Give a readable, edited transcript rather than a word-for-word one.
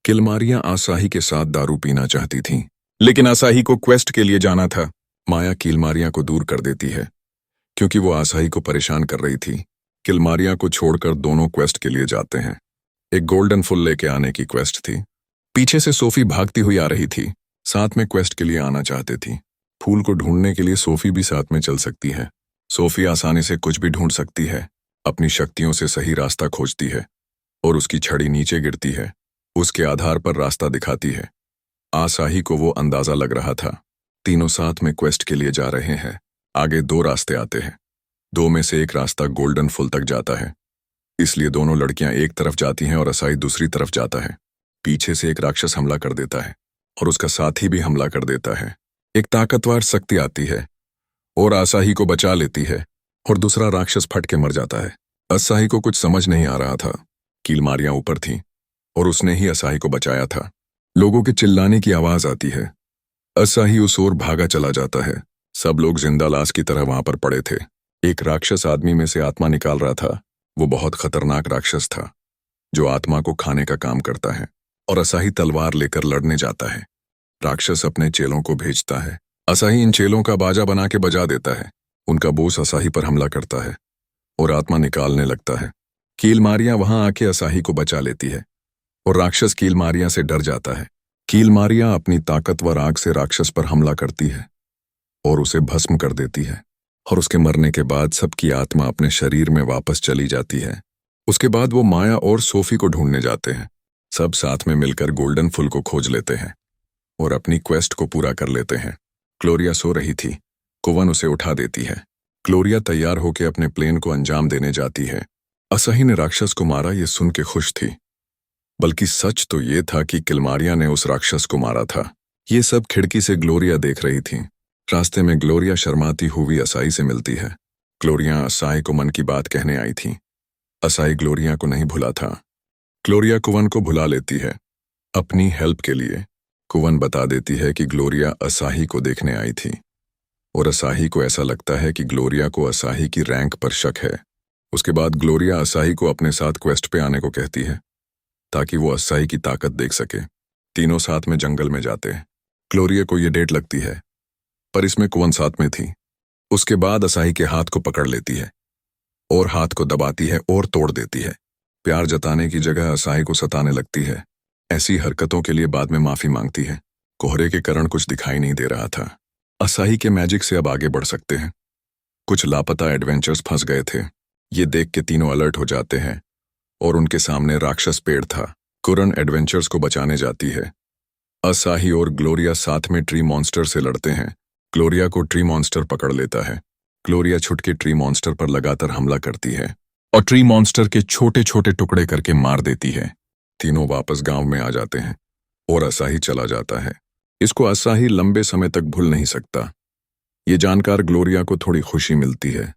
किलमारियां आसाही के साथ दारू पीना चाहती थीं, लेकिन आसाही को क्वेस्ट के लिए जाना था। माया किलमारियां को दूर कर देती है क्योंकि वो आसाही को परेशान कर रही थी। किलमारियां को छोड़कर दोनों क्वेस्ट के लिए जाते हैं। एक गोल्डन फुल लेके आने की क्वेस्ट थी। पीछे से सोफी भागती हुई आ रही थी, साथ में क्वेस्ट के लिए आना चाहते थी। फूल को ढूंढने के लिए सोफी भी साथ में चल सकती है। सोफी आसानी से कुछ भी ढूंढ सकती है, अपनी शक्तियों से सही रास्ता खोजती है और उसकी छड़ी नीचे गिरती है, उसके आधार पर रास्ता दिखाती है। आसाही को वो अंदाजा लग रहा था। तीनों साथ में क्वेस्ट के लिए जा रहे हैं। आगे दो रास्ते आते हैं, दो में से एक रास्ता गोल्डन फुल तक जाता है, इसलिए दोनों लड़कियां एक तरफ जाती हैं और आसाही दूसरी तरफ जाता है। पीछे से एक राक्षस हमला कर देता है और उसका साथी भी हमला कर देता है। एक ताकतवर शक्ति आती है और आसाही को बचा लेती है और दूसरा राक्षस फट के मर जाता है। आसाही को कुछ समझ नहीं आ रहा था। किलमारियां ऊपर थीं और उसने ही आसाही को बचाया था। लोगों के चिल्लाने की आवाज आती है। आसाही उस ओर भागा चला जाता है। सब लोग जिंदा लाश की तरह वहां पर पड़े थे। एक राक्षस आदमी में से आत्मा निकाल रहा था। वो बहुत खतरनाक राक्षस था जो आत्मा को खाने का काम करता है और आसाही तलवार लेकर लड़ने जाता है। राक्षस अपने चेलों को भेजता है। आसाही इन चेलों का बाजा बना के बजा देता है। उनका बोस आसाही पर हमला करता है और आत्मा निकालने लगता है। कीलमारियां वहां आके आसाही को बचा लेती है और राक्षस कीलमारियां से डर जाता है। कीलमारियां अपनी ताकतवर आग से राक्षस पर हमला करती है और उसे भस्म कर देती है और उसके मरने के बाद सबकी आत्मा अपने शरीर में वापस चली जाती है। उसके बाद वो माया और सोफी को ढूंढने जाते हैं। सब साथ में मिलकर गोल्डन फुल को खोज लेते हैं और अपनी क्वेस्ट को पूरा कर लेते हैं। ग्लोरिया सो रही थी। कुवन उसे उठा देती है। ग्लोरिया तैयार होकर अपने प्लेन को अंजाम देने जाती है। आसाही ने राक्षस को मारा ये सुन के खुश थी, बल्कि सच तो ये था कि किलमारियां ने उस राक्षस को मारा था। ये सब खिड़की से ग्लोरिया देख रही थी। रास्ते में ग्लोरिया शर्माती हुई आसाही से मिलती है। ग्लोरिया आसाही को मन की बात कहने आई थी। आसाही ग्लोरिया को नहीं भुला था। ग्लोरिया कुवन को भुला लेती है अपनी हेल्प के लिए। कुवन बता देती है कि ग्लोरिया आसाही को देखने आई थी और आसाही को ऐसा लगता है कि ग्लोरिया को आसाही की रैंक पर शक है। उसके बाद ग्लोरिया आसाही को अपने साथ क्वेस्ट पे आने को कहती है ताकि वो आसाही की ताकत देख सके। तीनों साथ में जंगल में जाते हैं। ग्लोरिया को ये डेट लगती है, पर इसमें कुवन साथ में थी। उसके बाद आसाही के हाथ को पकड़ लेती है और हाथ को दबाती है और तोड़ देती है। प्यार जताने की जगह आसाही को सताने लगती है। ऐसी हरकतों के लिए बाद में माफी मांगती है। कोहरे के कारण कुछ दिखाई नहीं दे रहा था। आसाही के मैजिक से अब आगे बढ़ सकते हैं। कुछ लापता एडवेंचर्स फंस गए थे। ये देख के तीनों अलर्ट हो जाते हैं और उनके सामने राक्षस पेड़ था। कुरन एडवेंचर्स को बचाने जाती है। आसाही और ग्लोरिया साथ में ट्री मॉन्स्टर से लड़ते हैं। ग्लोरिया को ट्री मॉन्स्टर पकड़ लेता है। ग्लोरिया छुट के ट्री मॉन्स्टर पर लगातार हमला करती है और ट्री मॉन्स्टर के छोटे छोटे टुकड़े करके मार देती है। तीनों वापस गांव में आ जाते हैं और आसाही चला जाता है। इसको आसाही लंबे समय तक भूल नहीं सकता। ये जानकर ग्लोरिया को थोड़ी खुशी मिलती है।